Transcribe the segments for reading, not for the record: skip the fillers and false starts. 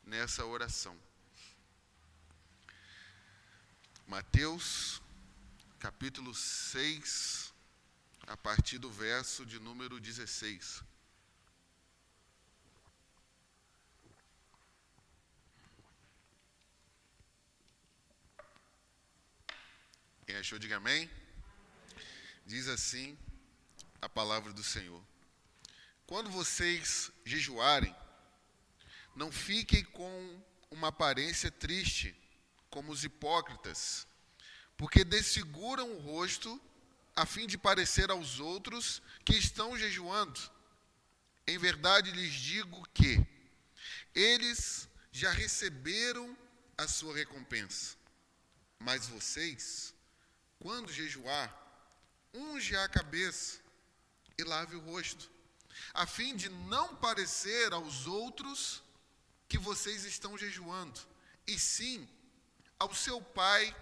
nessa oração. Mateus, capítulo 6, a partir do verso de número 16. Quem achou, diga amém. Diz assim a palavra do Senhor: quando vocês jejuarem, não fiquem com uma aparência triste, como os hipócritas, porque desfiguram o rosto, a fim de parecer aos outros que estão jejuando. Em verdade lhes digo que eles já receberam a sua recompensa. Mas vocês, quando jejuar, unge a cabeça e lave o rosto, a fim de não parecer aos outros que vocês estão jejuando, e sim ao seu Pai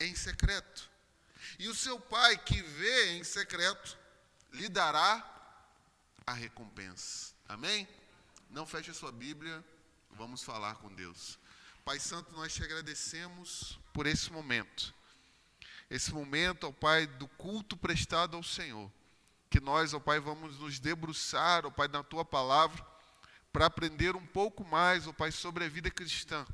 em secreto. E o seu Pai que vê em secreto lhe dará a recompensa. Amém? Não feche a sua Bíblia, vamos falar com Deus. Pai Santo, nós te agradecemos por esse momento. Esse momento, ó Pai, do culto prestado ao Senhor. Que nós, ó Pai, vamos nos debruçar, ó Pai, na Tua Palavra, para aprender um pouco mais, ó Pai, sobre a vida cristã.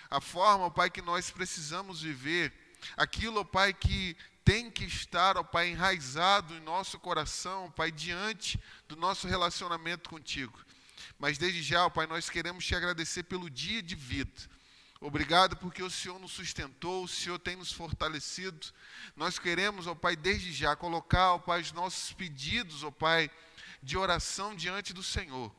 A forma, ó Pai, que nós precisamos viver, aquilo, ó Pai, que tem que estar, ó Pai, enraizado em nosso coração, ó Pai, diante do nosso relacionamento contigo. Mas desde já, ó Pai, nós queremos te agradecer pelo dia de vida. Obrigado porque o Senhor nos sustentou, o Senhor tem nos fortalecido. Nós queremos, ó Pai, desde já colocar, ó Pai, os nossos pedidos, ó Pai, de oração diante do Senhor.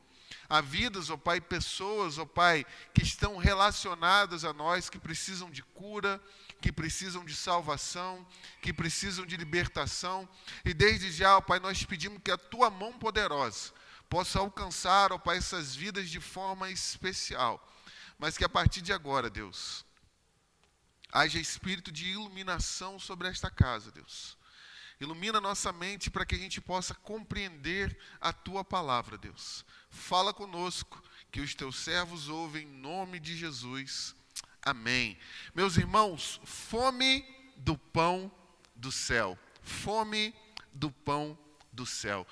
Há vidas, ó Pai, pessoas, ó Pai, que estão relacionadas a nós, que precisam de cura, que precisam de salvação, que precisam de libertação. E desde já, ó Pai, nós pedimos que a Tua mão poderosa possa alcançar, ó Pai, essas vidas de forma especial. Mas que a partir de agora, Deus, haja espírito de iluminação sobre esta casa, Deus. Ilumina nossa mente para que a gente possa compreender a Tua palavra, Deus. Fala conosco, que os Teus servos ouvem em nome de Jesus. Amém. Meus irmãos, fome do pão do céu. Fome do pão do céu.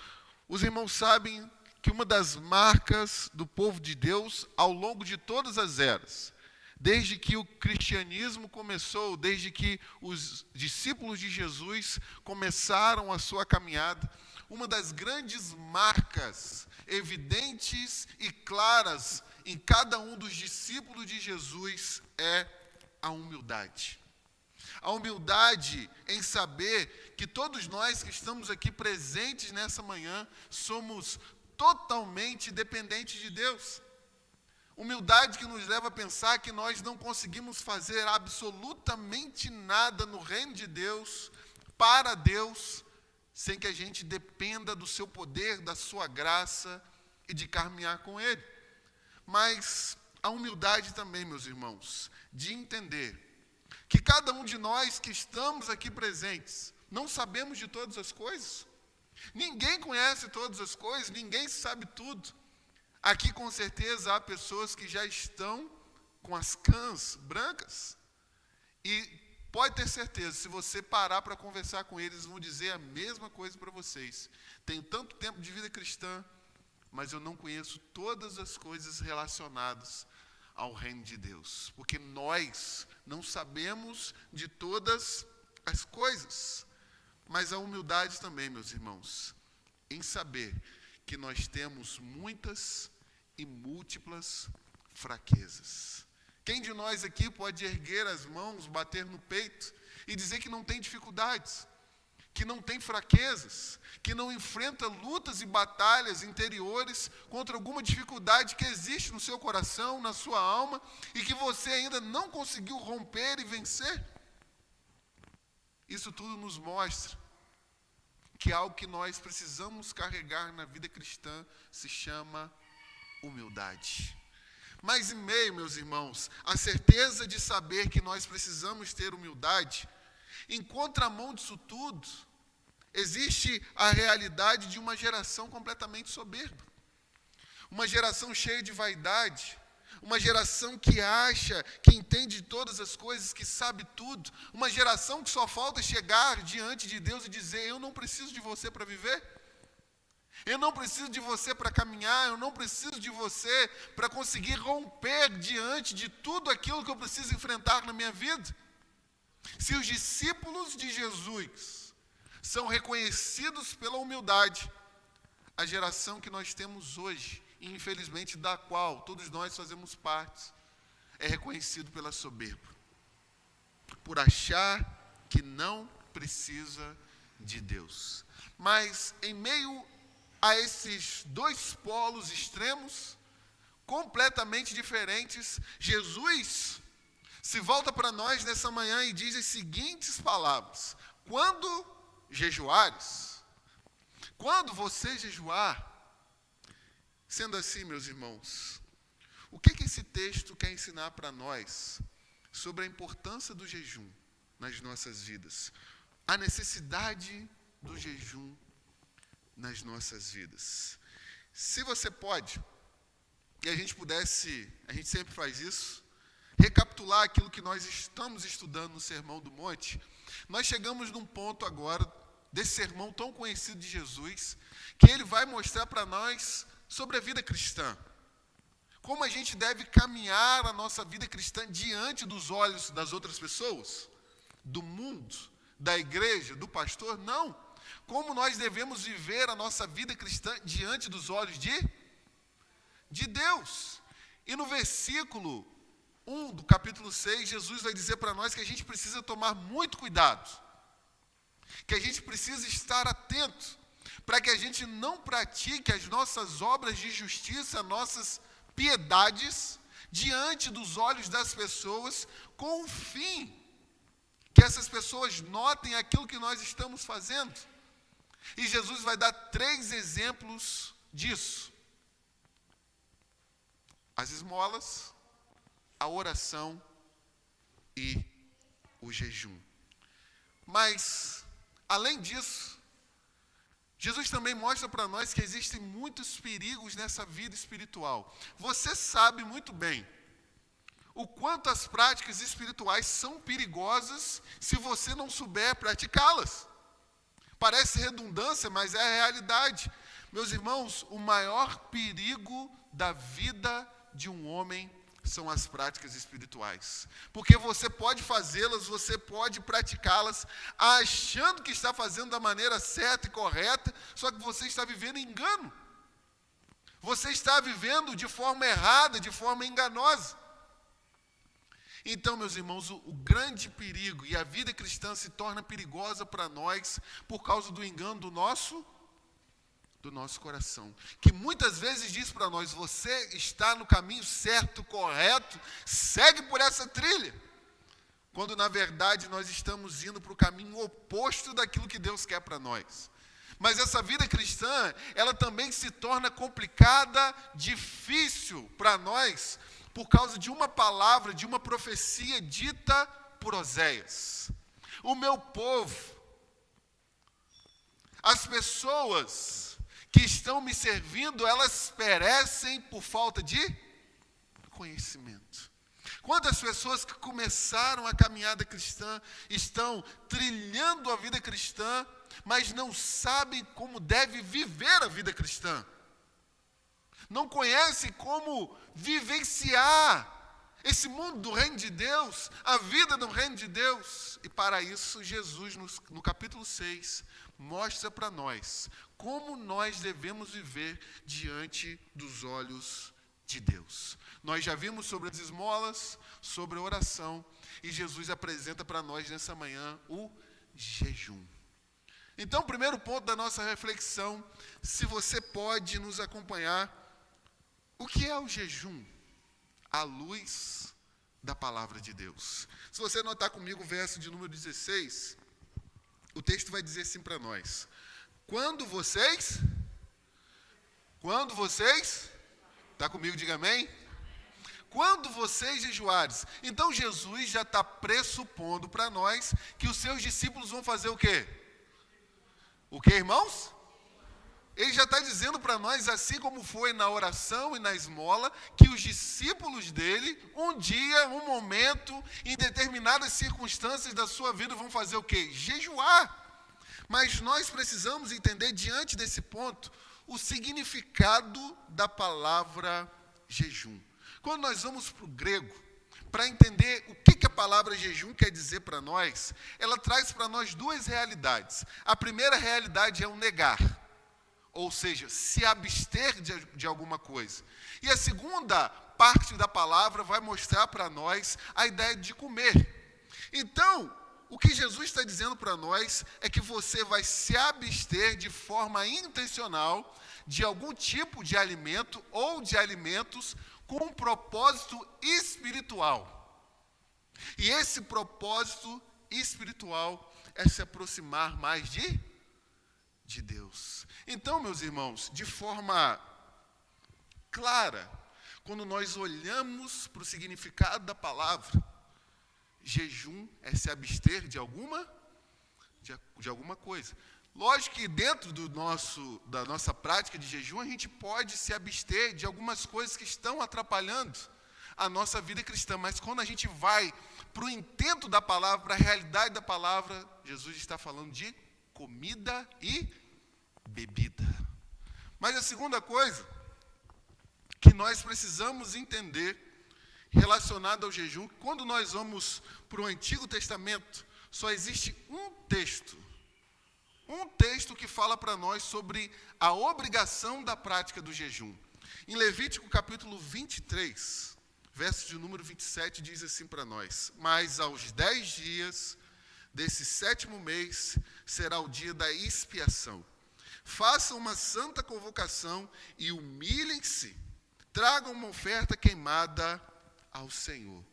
Os irmãos sabem que uma das marcas do povo de Deus ao longo de todas as eras, desde que o cristianismo começou, desde que os discípulos de Jesus começaram a sua caminhada, uma das grandes marcas evidentes e claras em cada um dos discípulos de Jesus é a humildade. A humildade em saber que todos nós que estamos aqui presentes nessa manhã somos totalmente dependentes de Deus. Humildade que nos leva a pensar que nós não conseguimos fazer absolutamente nada no reino de Deus, para Deus, sem que a gente dependa do seu poder, da sua graça e de caminhar com Ele. Mas a humildade também, meus irmãos, de entender que cada um de nós que estamos aqui presentes, não sabemos de todas as coisas. Ninguém conhece todas as coisas, ninguém sabe tudo. Aqui com certeza há pessoas que já estão com as cãs brancas. E pode ter certeza, se você parar para conversar com eles, vão dizer a mesma coisa para vocês. Tenho tanto tempo de vida cristã, mas eu não conheço todas as coisas relacionadas ao reino de Deus. Porque nós não sabemos de todas as coisas. Mas a humildade também, meus irmãos, em saber que nós temos muitas e múltiplas fraquezas. Quem de nós aqui pode erguer as mãos, bater no peito e dizer que não tem dificuldades, que não tem fraquezas, que não enfrenta lutas e batalhas interiores contra alguma dificuldade que existe no seu coração, na sua alma, e que você ainda não conseguiu romper e vencer? Isso tudo nos mostra que algo que nós precisamos carregar na vida cristã se chama humildade. Mas em meio, meus irmãos, a certeza de saber que nós precisamos ter humildade, em contramão disso tudo, existe a realidade de uma geração completamente soberba. uma geração cheia de vaidade, uma geração que acha, que entende todas as coisas, que sabe tudo, uma geração que só falta chegar diante de Deus e dizer: eu não preciso de você para viver, eu não preciso de você para caminhar, eu não preciso de você para conseguir romper diante de tudo aquilo que eu preciso enfrentar na minha vida. Se os discípulos de Jesus são reconhecidos pela humildade, a geração que nós temos hoje, e infelizmente da qual todos nós fazemos parte, é reconhecido pela soberba, por achar que não precisa de Deus. Mas em meio a esses dois polos extremos, completamente diferentes, Jesus se volta para nós nessa manhã e diz as seguintes palavras: quando jejuares, quando você jejuar. Sendo assim, meus irmãos, o que esse texto quer ensinar para nós sobre a importância do jejum nas nossas vidas? A necessidade do jejum nas nossas vidas. Se você pode, e a gente sempre faz isso, recapitular aquilo que nós estamos estudando no Sermão do Monte, nós chegamos num ponto agora, desse sermão tão conhecido de Jesus, que ele vai mostrar para nós sobre a vida cristã. Como a gente deve caminhar a nossa vida cristã diante dos olhos das outras pessoas, do mundo, da igreja, do pastor? Não. Como nós devemos viver a nossa vida cristã diante dos olhos de Deus. E no versículo 1 do capítulo 6, Jesus vai dizer para nós que a gente precisa tomar muito cuidado, que a gente precisa estar atento, para que a gente não pratique as nossas obras de justiça, nossas piedades, diante dos olhos das pessoas, com o fim que essas pessoas notem aquilo que nós estamos fazendo. E Jesus vai dar 3 exemplos disso: as esmolas, a oração e o jejum. Mas, além disso, Jesus também mostra para nós que existem muitos perigos nessa vida espiritual. Você sabe muito bem o quanto as práticas espirituais são perigosas se você não souber praticá-las. Parece redundância, mas é a realidade. Meus irmãos, o maior perigo da vida de um homem são as práticas espirituais. Porque você pode fazê-las, você pode praticá-las, achando que está fazendo da maneira certa e correta, só que você está vivendo engano. Você está vivendo de forma errada, de forma enganosa. Então, meus irmãos, o grande perigo, e a vida cristã se torna perigosa para nós por causa do engano do nosso coração, que muitas vezes diz para nós: você está no caminho certo, correto, segue por essa trilha, quando na verdade nós estamos indo para o caminho oposto daquilo que Deus quer para nós. Mas essa vida cristã, ela também se torna complicada, difícil para nós, por causa de uma palavra, de uma profecia dita por Oséias: o meu povo, as pessoas que estão me servindo, elas perecem por falta de conhecimento. Quantas pessoas que começaram a caminhada cristã, estão trilhando a vida cristã, mas não sabem como deve viver a vida cristã. Não conhecem como vivenciar esse mundo do reino de Deus, a vida do reino de Deus. E para isso, Jesus, no capítulo 6, mostra para nós como nós devemos viver diante dos olhos de Deus. Nós já vimos sobre as esmolas, sobre a oração, e Jesus apresenta para nós nessa manhã o jejum. Então, o primeiro ponto da nossa reflexão, se você pode nos acompanhar: o que é o jejum à luz da palavra de Deus? Se você notar comigo o verso de número 16, o texto vai dizer assim para nós: Quando vocês, está comigo, diga amém? Quando vocês jejuares. Então Jesus já está pressupondo para nós que os seus discípulos vão fazer o quê? O quê, irmãos? ele já está dizendo para nós, assim como foi na oração e na esmola, que os discípulos dele, um dia, um momento, em determinadas circunstâncias da sua vida, vão fazer o quê? Jejuar. Mas nós precisamos entender, diante desse ponto, o significado da palavra jejum. Quando nós vamos para o grego, para entender o que a palavra jejum quer dizer para nós, ela traz para nós duas realidades. A primeira realidade é o negar, ou seja, se abster de alguma coisa. E a segunda parte da palavra vai mostrar para nós a ideia de comer. Então, o que Jesus está dizendo para nós é que você vai se abster de forma intencional de algum tipo de alimento ou de alimentos com um propósito espiritual. E esse propósito espiritual é se aproximar mais de Deus. Então, meus irmãos, de forma clara, quando nós olhamos para o significado da palavra, jejum é se abster de alguma coisa. Lógico que dentro da nossa prática de jejum, a gente pode se abster de algumas coisas que estão atrapalhando a nossa vida cristã. Mas quando a gente vai para o intento da palavra, para a realidade da palavra, Jesus está falando de comida e bebida. Mas a segunda coisa que nós precisamos entender relacionada ao jejum, quando nós vamos para o Antigo Testamento, só existe um texto que fala para nós sobre a obrigação da prática do jejum. Em Levítico capítulo 23, verso de número 27, diz assim para nós: mas aos 10 dias desse 7º mês será o dia da expiação. Façam uma santa convocação e humilhem-se, tragam uma oferta queimada ao Senhor.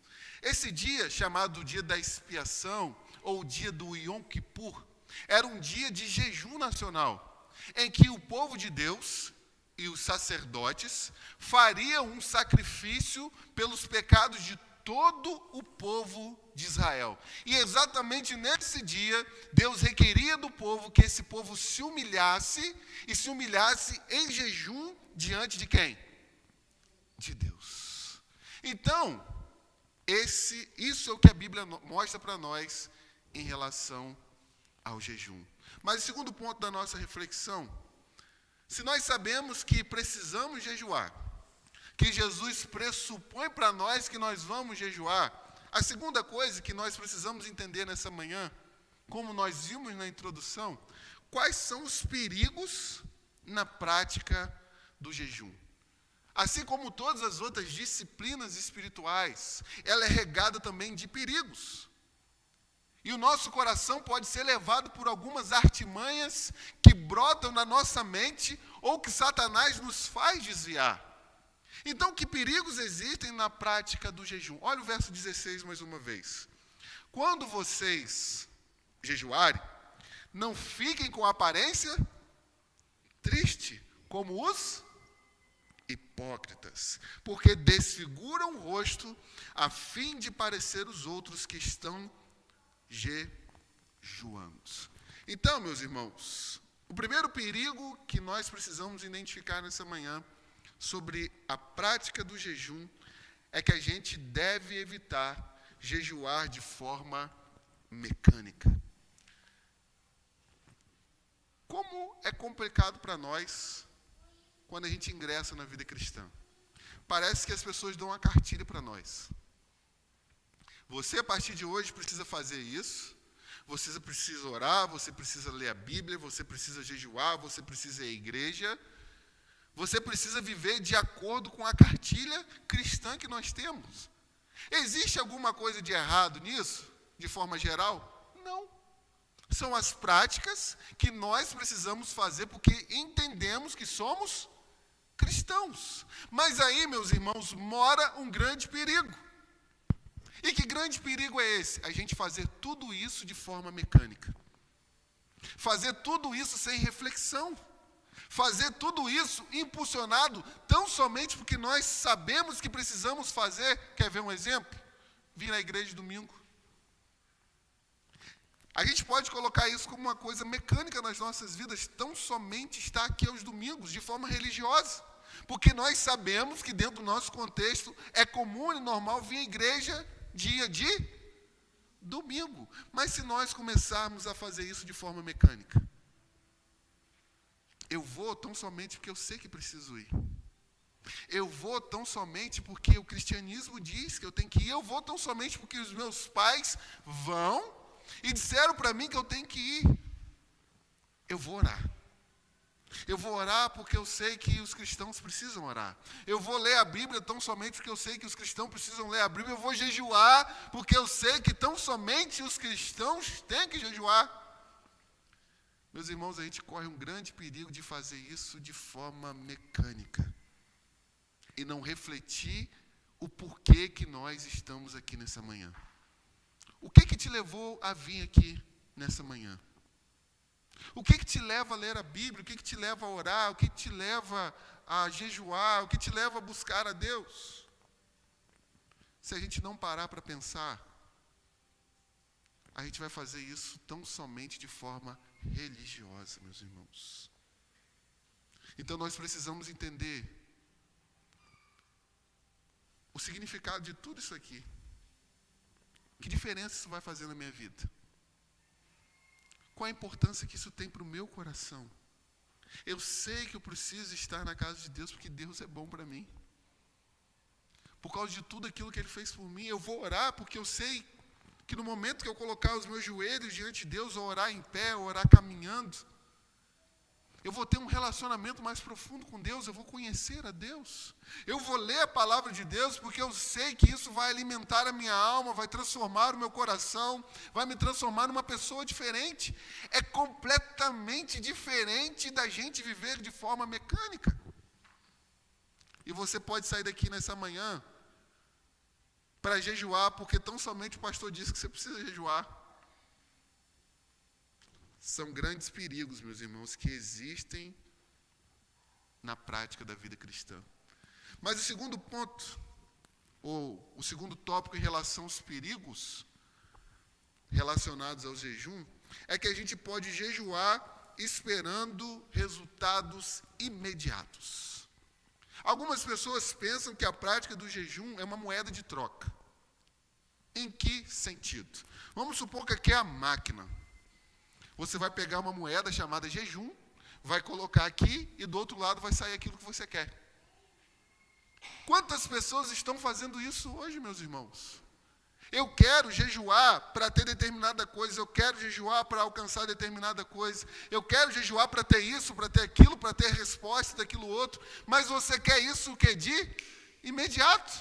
Esse dia, chamado dia da expiação, ou dia do Yom Kippur, era um dia de jejum nacional, em que o povo de Deus e os sacerdotes fariam um sacrifício pelos pecados de todo o povo de Israel. E exatamente nesse dia, Deus requeria do povo que esse povo se humilhasse, e se humilhasse em jejum diante de quem? De Deus. Então, isso é o que a Bíblia mostra para nós em relação ao jejum. Mas o segundo ponto da nossa reflexão, se nós sabemos que precisamos jejuar, que Jesus pressupõe para nós que nós vamos jejuar, a segunda coisa que nós precisamos entender nessa manhã, como nós vimos na introdução, quais são os perigos na prática do jejum. Assim como todas as outras disciplinas espirituais, ela é regada também de perigos. E o nosso coração pode ser levado por algumas artimanhas que brotam na nossa mente ou que Satanás nos faz desviar. Então, que perigos existem na prática do jejum? Olha o verso 16 mais uma vez. Quando vocês jejuarem, não fiquem com aparência triste, como os hipócritas, porque desfiguram o rosto a fim de parecer os outros que estão jejuando. Então, meus irmãos, o primeiro perigo que nós precisamos identificar nessa manhã sobre a prática do jejum é que a gente deve evitar jejuar de forma mecânica. Como é complicado para nós quando a gente ingressa na vida cristã. Parece que as pessoas dão uma cartilha para nós. Você, a partir de hoje, precisa fazer isso. Você precisa orar, você precisa ler a Bíblia, você precisa jejuar, você precisa ir à igreja. Você precisa viver de acordo com a cartilha cristã que nós temos. Existe alguma coisa de errado nisso, de forma geral? Não. São as práticas que nós precisamos fazer porque entendemos que somos cristãos. Mas aí, meus irmãos, mora um grande perigo. E que grande perigo é esse? A gente fazer tudo isso de forma mecânica. Fazer tudo isso sem reflexão. Fazer tudo isso impulsionado tão somente porque nós sabemos que precisamos fazer. Quer ver um exemplo? Vir na igreja domingo. A gente pode colocar isso como uma coisa mecânica nas nossas vidas, tão somente estar aqui aos domingos, de forma religiosa. Porque nós sabemos que dentro do nosso contexto é comum e normal vir à igreja dia de domingo. Mas se nós começarmos a fazer isso de forma mecânica, eu vou tão somente porque eu sei que preciso ir. Eu vou tão somente porque o cristianismo diz que eu tenho que ir. Eu vou tão somente porque os meus pais vão e disseram para mim que eu tenho que ir. Eu vou orar. Eu vou orar porque eu sei que os cristãos precisam orar. Eu vou ler a Bíblia tão somente porque eu sei que os cristãos precisam ler a Bíblia. Eu vou jejuar porque eu sei que tão somente os cristãos têm que jejuar. Meus irmãos, a gente corre um grande perigo de fazer isso de forma mecânica e não refletir o porquê que nós estamos aqui nessa manhã. O que te levou a vir aqui nessa manhã? O que te leva a ler a Bíblia? O que te leva a orar? O que te leva a jejuar? O que te leva a buscar a Deus? Se a gente não parar para pensar, a gente vai fazer isso tão somente de forma religiosa, meus irmãos. Então nós precisamos entender o significado de tudo isso aqui. Que diferença isso vai fazer na minha vida? Qual a importância que isso tem para o meu coração? Eu sei que eu preciso estar na casa de Deus porque Deus é bom para mim. Por causa de tudo aquilo que Ele fez por mim, eu vou orar porque eu sei que no momento que eu colocar os meus joelhos diante de Deus, ou orar em pé, ou orar caminhando, eu vou ter um relacionamento mais profundo com Deus, eu vou conhecer a Deus. Eu vou ler a palavra de Deus porque eu sei que isso vai alimentar a minha alma, vai transformar o meu coração, vai me transformar numa pessoa diferente. É completamente diferente da gente viver de forma mecânica. E você pode sair daqui nessa manhã para jejuar, porque tão somente o pastor disse que você precisa jejuar. São grandes perigos, meus irmãos, que existem na prática da vida cristã. Mas o segundo ponto, ou o segundo tópico em relação aos perigos relacionados ao jejum, é que a gente pode jejuar esperando resultados imediatos. Algumas pessoas pensam que a prática do jejum é uma moeda de troca. Em que sentido? Vamos supor que aqui é a máquina. Você vai pegar uma moeda chamada jejum, vai colocar aqui e do outro lado vai sair aquilo que você quer. Quantas pessoas estão fazendo isso hoje, meus irmãos? Eu quero jejuar para ter determinada coisa, eu quero jejuar para alcançar determinada coisa, eu quero jejuar para ter isso, para ter aquilo, para ter resposta daquilo outro, mas você quer isso o quê? De imediato.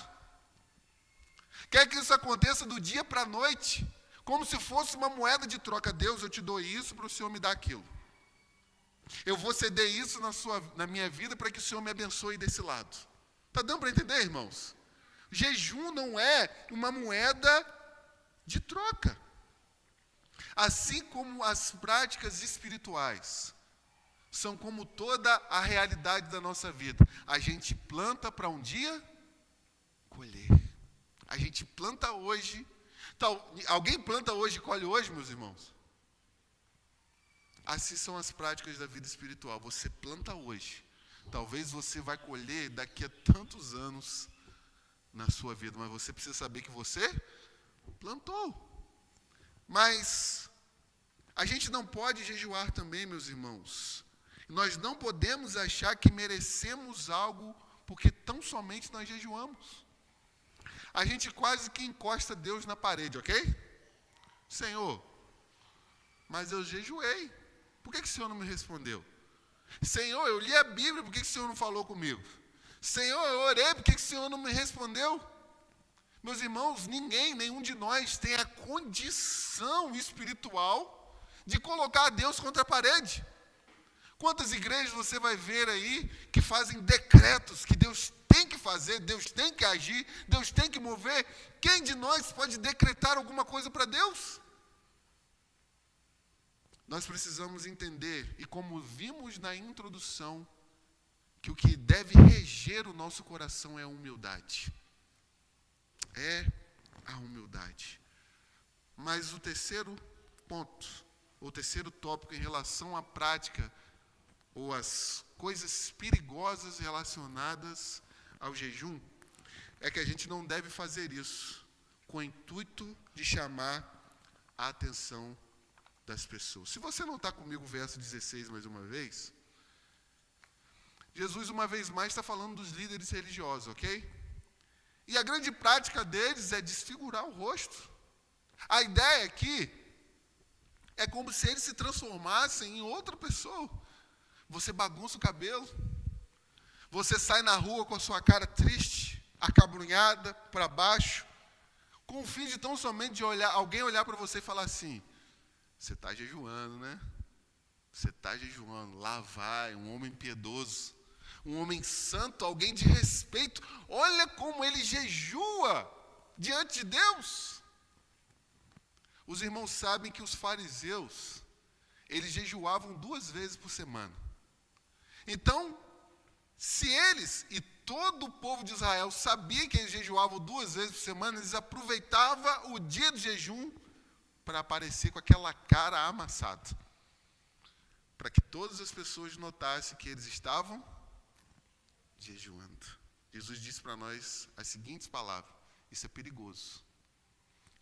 Quer que isso aconteça do dia para a noite, como se fosse uma moeda de troca. Deus, eu te dou isso para o Senhor me dar aquilo. Eu vou ceder isso na minha vida para que o Senhor me abençoe desse lado. Está dando para entender, irmãos? Jejum não é uma moeda de troca. Assim como as práticas espirituais são como toda a realidade da nossa vida. A gente planta para um dia colher. A gente planta hoje. Alguém planta hoje e colhe hoje, meus irmãos? Assim são as práticas da vida espiritual. Você planta hoje. Talvez você vai colher daqui a tantos anos na sua vida, mas você precisa saber que você plantou. Mas a gente não pode jejuar também, meus irmãos. Nós não podemos achar que merecemos algo porque tão somente nós jejuamos. A gente quase que encosta Deus na parede, ok? Senhor, mas eu jejuei. Por que o Senhor não me respondeu? Senhor, eu li a Bíblia, por que o Senhor não falou comigo? Senhor, eu orei, por que o Senhor não me respondeu? Meus irmãos, nenhum de nós tem a condição espiritual de colocar Deus contra a parede. Quantas igrejas você vai ver aí que fazem decretos que Deus tem que fazer, Deus tem que agir, Deus tem que mover? Quem de nós pode decretar alguma coisa para Deus? Nós precisamos entender, e como vimos na introdução, que o que deve reger o nosso coração é a humildade. É a humildade. Mas o terceiro ponto, o terceiro tópico em relação à prática ou às coisas perigosas relacionadas ao jejum, é que a gente não deve fazer isso com o intuito de chamar a atenção das pessoas. Se você não está comigo, verso 16 mais uma vez, Jesus uma vez mais está falando dos líderes religiosos, ok? E a grande prática deles é desfigurar o rosto. A ideia aqui é como se eles se transformassem em outra pessoa. Você bagunça o cabelo, você sai na rua com a sua cara triste, acabrunhada, para baixo, com o fim de tão somente de alguém olhar para você e falar assim, você está jejuando, né? Você está jejuando, lá vai, um homem piedoso, um homem santo, alguém de respeito, olha como ele jejua diante de Deus. Os irmãos sabem que os fariseus, eles jejuavam 2 vezes por semana. Então, se eles e todo o povo de Israel sabia que eles jejuavam 2 vezes por semana, eles aproveitavam o dia do jejum para aparecer com aquela cara amassada, para que todas as pessoas notassem que eles estavam jejuando. Jesus disse para nós as seguintes palavras: isso é perigoso.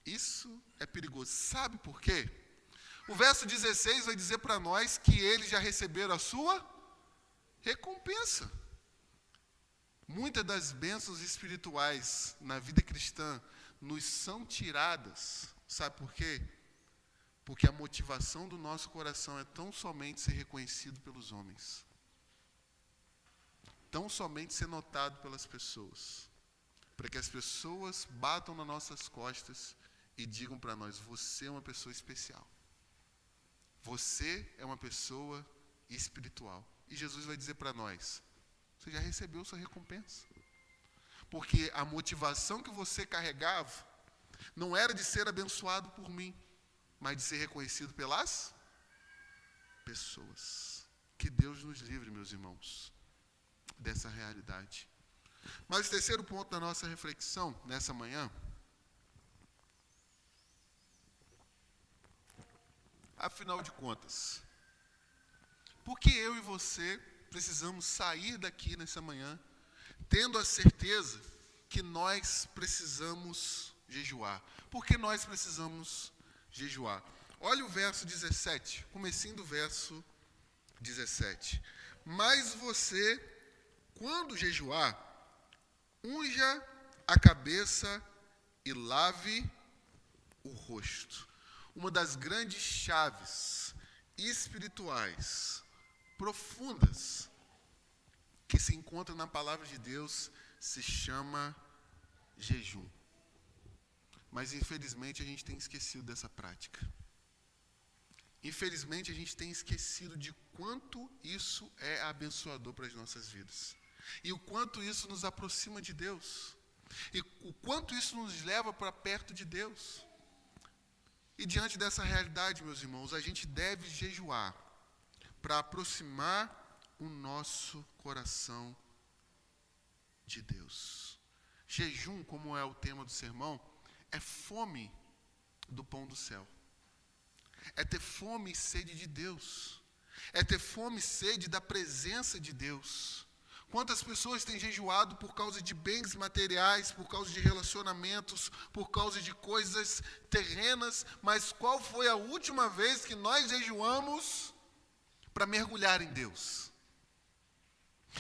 Isso é perigoso. Sabe por quê? O verso 16 vai dizer para nós que eles já receberam a sua recompensa. Muitas das bênçãos espirituais na vida cristã nos são tiradas. Sabe por quê? Porque a motivação do nosso coração é tão somente ser reconhecido pelos homens. Tão somente ser notado pelas pessoas. Para que as pessoas batam nas nossas costas e digam para nós, você é uma pessoa especial. Você é uma pessoa espiritual. E Jesus vai dizer para nós, você já recebeu sua recompensa. Porque a motivação que você carregava não era de ser abençoado por mim, mas de ser reconhecido pelas pessoas. Que Deus nos livre, meus irmãos, dessa realidade. Mas o terceiro ponto da nossa reflexão nessa manhã, afinal de contas, por que eu e você precisamos sair daqui nessa manhã tendo a certeza que nós precisamos jejuar? Por que nós precisamos jejuar? Olha o verso 17, comecinho do verso 17. Mas você, quando jejuar, unja a cabeça e lave o rosto. Uma das grandes chaves espirituais, profundas, que se encontra na palavra de Deus, se chama jejum. Mas infelizmente a gente tem esquecido dessa prática. Infelizmente a gente tem esquecido de quanto isso é abençoador para as nossas vidas. E o quanto isso nos aproxima de Deus. E o quanto isso nos leva para perto de Deus. E diante dessa realidade, meus irmãos, a gente deve jejuar para aproximar o nosso coração de Deus. Jejum, como é o tema do sermão, é fome do pão do céu. É ter fome e sede de Deus. É ter fome e sede da presença de Deus. Quantas pessoas têm jejuado por causa de bens materiais, por causa de relacionamentos, por causa de coisas terrenas, mas qual foi a última vez que nós jejuamos para mergulhar em Deus?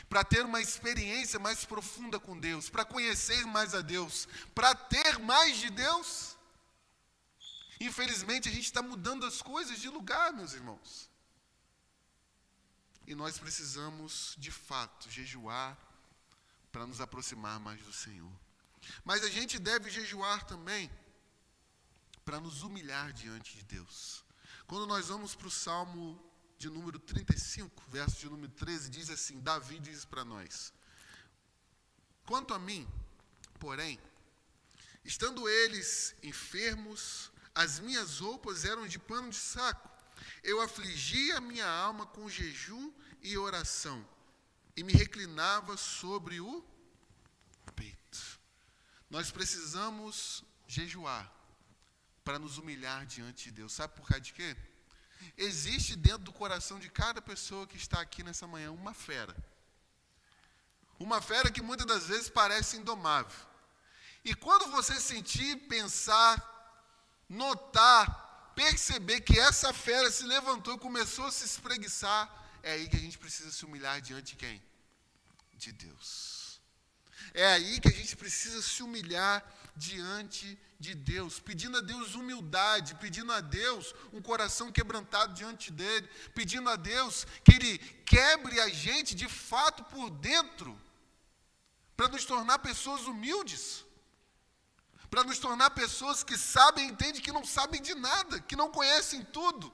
Para ter uma experiência mais profunda com Deus, para conhecer mais a Deus, para ter mais de Deus? Infelizmente, a gente está mudando as coisas de lugar, meus irmãos. E nós precisamos, de fato, jejuar para nos aproximar mais do Senhor. Mas a gente deve jejuar também para nos humilhar diante de Deus. Quando nós vamos para o Salmo de número 35, verso de número 13, diz assim, Davi diz para nós, quanto a mim, porém, estando eles enfermos, as minhas roupas eram de pano de saco, eu afligia a minha alma com jejum e oração, e me reclinava sobre o peito. Nós precisamos jejuar para nos humilhar diante de Deus. Sabe por causa de quê? Existe dentro do coração de cada pessoa que está aqui nessa manhã uma fera. Uma fera que muitas das vezes parece indomável. E quando você sentir, pensar, notar, perceber que essa fera se levantou e começou a se espreguiçar, é aí que a gente precisa se humilhar diante de quem? De Deus. É aí que a gente precisa se humilhar diante de Deus, pedindo a Deus humildade, pedindo a Deus um coração quebrantado diante dele, pedindo a Deus que ele quebre a gente de fato por dentro, para nos tornar pessoas humildes, para nos tornar pessoas que sabem e entendem que não sabem de nada, que não conhecem tudo.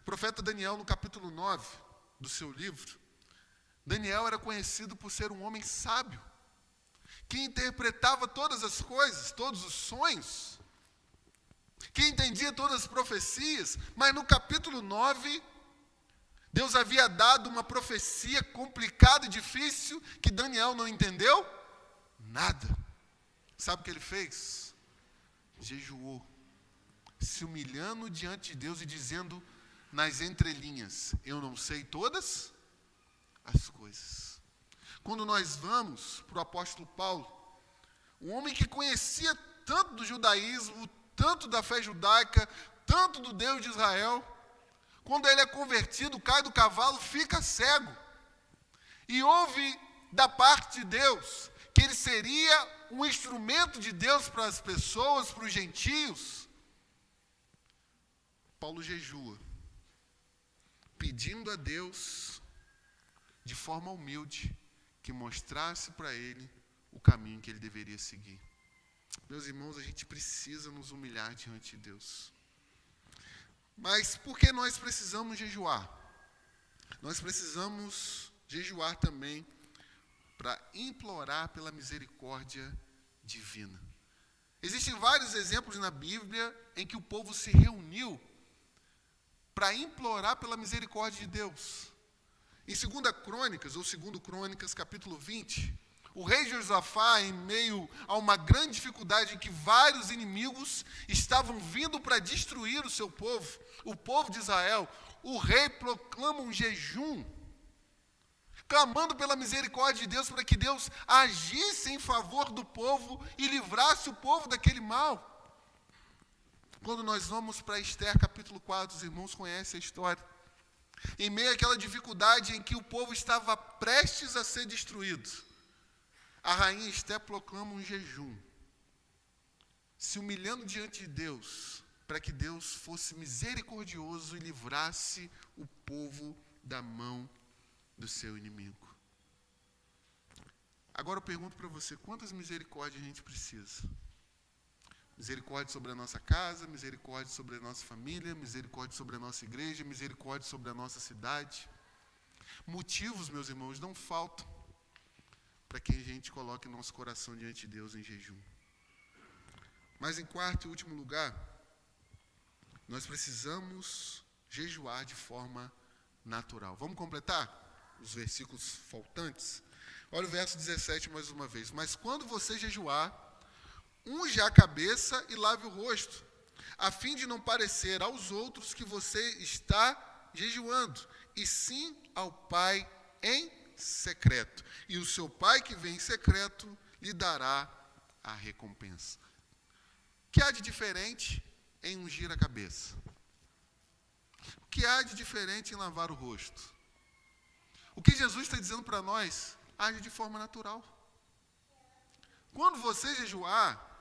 O profeta Daniel, no capítulo 9 do seu livro, Daniel era conhecido por ser um homem sábio, que interpretava todas as coisas, todos os sonhos, que entendia todas as profecias, mas no capítulo 9, Deus havia dado uma profecia complicada e difícil que Daniel não entendeu nada. Sabe o que ele fez? Jejuou, se humilhando diante de Deus e dizendo nas entrelinhas: eu não sei todas as coisas. Quando nós vamos para o apóstolo Paulo, um homem que conhecia tanto do judaísmo, tanto da fé judaica, tanto do Deus de Israel, quando ele é convertido, cai do cavalo, fica cego. E ouve da parte de Deus que ele seria um instrumento de Deus para as pessoas, para os gentios. Paulo jejua, pedindo a Deus, de forma humilde, que mostrasse para ele o caminho que ele deveria seguir. Meus irmãos, a gente precisa nos humilhar diante de Deus. Mas por que nós precisamos jejuar? Nós precisamos jejuar também para implorar pela misericórdia divina. Existem vários exemplos na Bíblia em que o povo se reuniu para implorar pela misericórdia de Deus. Em 2 Crônicas, ou 2 Crônicas, capítulo 20, o rei Josafá, em meio a uma grande dificuldade em que vários inimigos estavam vindo para destruir o seu povo, o povo de Israel, o rei proclama um jejum, clamando pela misericórdia de Deus para que Deus agisse em favor do povo e livrasse o povo daquele mal. Quando nós vamos para Esther, capítulo 4, os irmãos conhecem a história. Em meio àquela dificuldade em que o povo estava prestes a ser destruído, a rainha Esther proclama um jejum, se humilhando diante de Deus, para que Deus fosse misericordioso e livrasse o povo da mão do seu inimigo. Agora eu pergunto para você, quantas misericórdias a gente precisa? Misericórdia sobre a nossa casa, misericórdia sobre a nossa família, misericórdia sobre a nossa igreja, misericórdia sobre a nossa cidade. Motivos, meus irmãos, não faltam para que a gente coloque nosso coração diante de Deus em jejum. Mas em quarto e último lugar, nós precisamos jejuar de forma natural. Vamos completar os versículos faltantes? Olha o verso 17 mais uma vez. Mas quando você jejuar, unge a cabeça e lave o rosto, a fim de não parecer aos outros que você está jejuando, e sim ao Pai em secreto. E o seu Pai que vem em secreto lhe dará a recompensa. O que há de diferente em ungir a cabeça? O que há de diferente em lavar o rosto? O que Jesus está dizendo para nós? Age de forma natural. Quando você jejuar,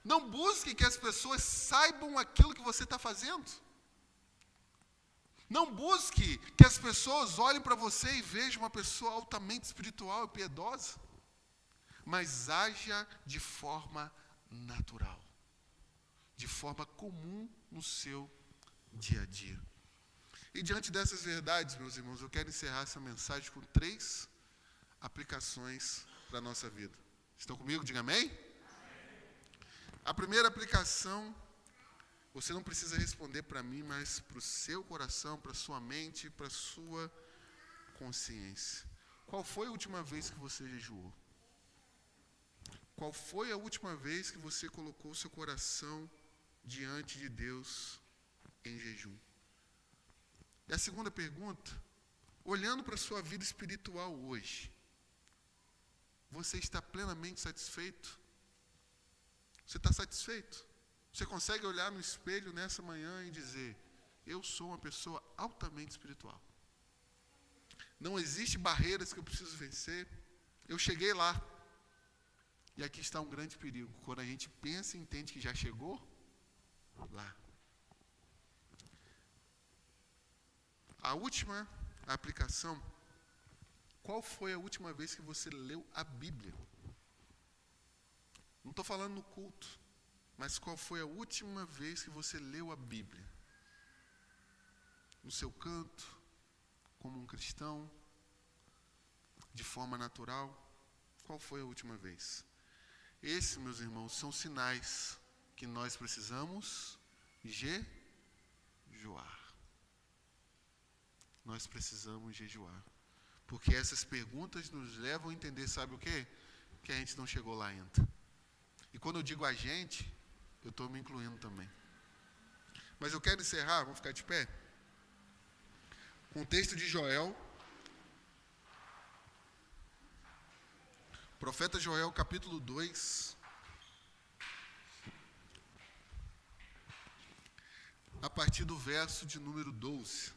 não busque que as pessoas saibam aquilo que você está fazendo. Não busque que as pessoas olhem para você e vejam uma pessoa altamente espiritual e piedosa. Mas haja de forma natural. De forma comum no seu dia a dia. E diante dessas verdades, meus irmãos, eu quero encerrar essa mensagem com 3 aplicações para a nossa vida. Estão comigo? Diga amém. A primeira aplicação, você não precisa responder para mim, mas para o seu coração, para a sua mente, para a sua consciência. Qual foi a última vez que você jejuou? Qual foi a última vez que você colocou seu coração diante de Deus em jejum? E a segunda pergunta, olhando para a sua vida espiritual hoje, você está plenamente satisfeito? Você está satisfeito? Você consegue olhar no espelho nessa manhã e dizer, eu sou uma pessoa altamente espiritual. Não existe barreiras que eu preciso vencer. Eu cheguei lá. E aqui está um grande perigo. Quando a gente pensa e entende que já chegou lá. A última aplicação. Qual foi a última vez que você leu a Bíblia? Não estou falando no culto. Mas qual foi a última vez que você leu a Bíblia? No seu canto, como um cristão, de forma natural? Qual foi a última vez? Esses, meus irmãos, são sinais que nós precisamos jejuar. Nós precisamos jejuar. Porque essas perguntas nos levam a entender, sabe o quê? Que a gente não chegou lá ainda. E quando eu digo a gente, eu estou me incluindo também. Mas eu quero encerrar, vamos ficar de pé? Com o texto de Joel. Profeta Joel, capítulo 2. A partir do verso de número 12.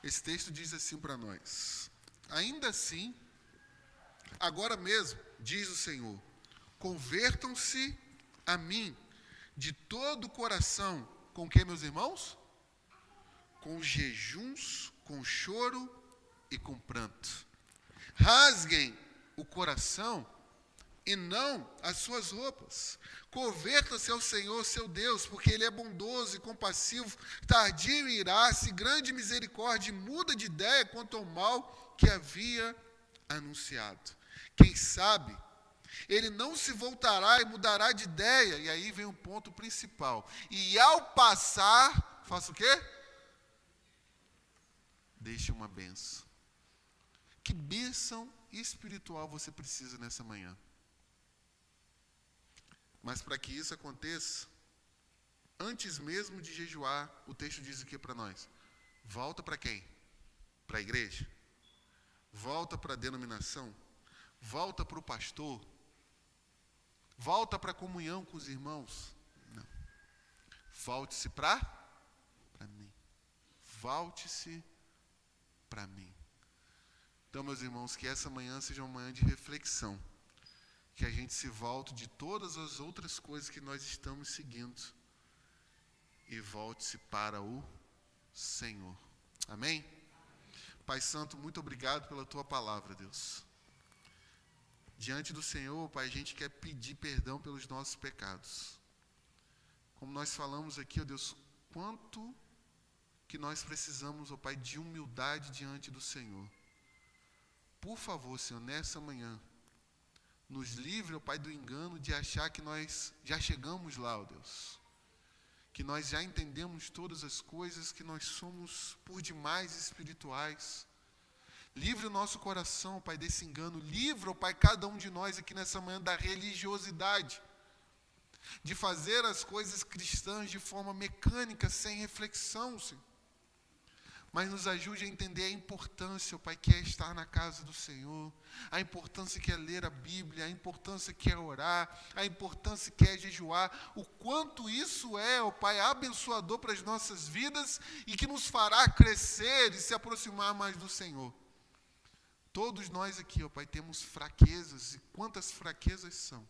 Esse texto diz assim para nós. Ainda assim, agora mesmo, diz o Senhor, convertam-se a mim de todo o coração. Com que, meus irmãos? Com jejuns, com choro e com pranto. Rasguem o coração e não as suas roupas. Converta-se ao Senhor, seu Deus, porque Ele é bondoso e compassivo, tardio em irar-se, grande misericórdia, e muda de ideia quanto ao mal que havia anunciado. Quem sabe, Ele não se voltará e mudará de ideia. E aí vem o ponto principal. E ao passar, faça o quê? Deixe uma bênção. Que bênção espiritual você precisa nessa manhã? Mas para que isso aconteça, antes mesmo de jejuar, o texto diz o que para nós? Volta para quem? Para a igreja? Volta para a denominação? Volta para o pastor? Volta para a comunhão com os irmãos? Não. Volte-se para mim. Volte-se para mim. Então, meus irmãos, que essa manhã seja uma manhã de reflexão. Que a gente se volte de todas as outras coisas que nós estamos seguindo. E volte-se para o Senhor. Amém? Pai Santo, muito obrigado pela Tua palavra, Deus. Diante do Senhor, Pai, a gente quer pedir perdão pelos nossos pecados. Como nós falamos aqui, ó Deus, quanto que nós precisamos, ó Pai, de humildade diante do Senhor. Por favor, Senhor, nessa manhã, nos livre, ó Pai, do engano de achar que nós já chegamos lá, ó Deus. Que nós já entendemos todas as coisas, que nós somos por demais espirituais. Livre o nosso coração, ó Pai, desse engano. Livre, ó Pai, cada um de nós aqui nessa manhã da religiosidade. De fazer as coisas cristãs de forma mecânica, sem reflexão, Senhor. Mas nos ajude a entender a importância, ó Pai, que é estar na casa do Senhor, a importância que é ler a Bíblia, a importância que é orar, a importância que é jejuar, o quanto isso é, ó Pai, abençoador para as nossas vidas e que nos fará crescer e se aproximar mais do Senhor. Todos nós aqui, ó Pai, temos fraquezas, e quantas fraquezas são.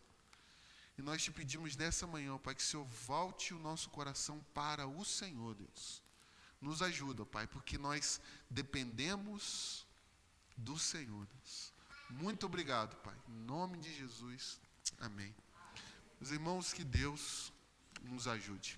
E nós te pedimos nessa manhã, ó Pai, que o Senhor volte o nosso coração para o Senhor, Deus. Nos ajuda, Pai, porque nós dependemos do Senhor, Deus. Muito obrigado, Pai. Em nome de Jesus. Amém. Meus irmãos, que Deus nos ajude.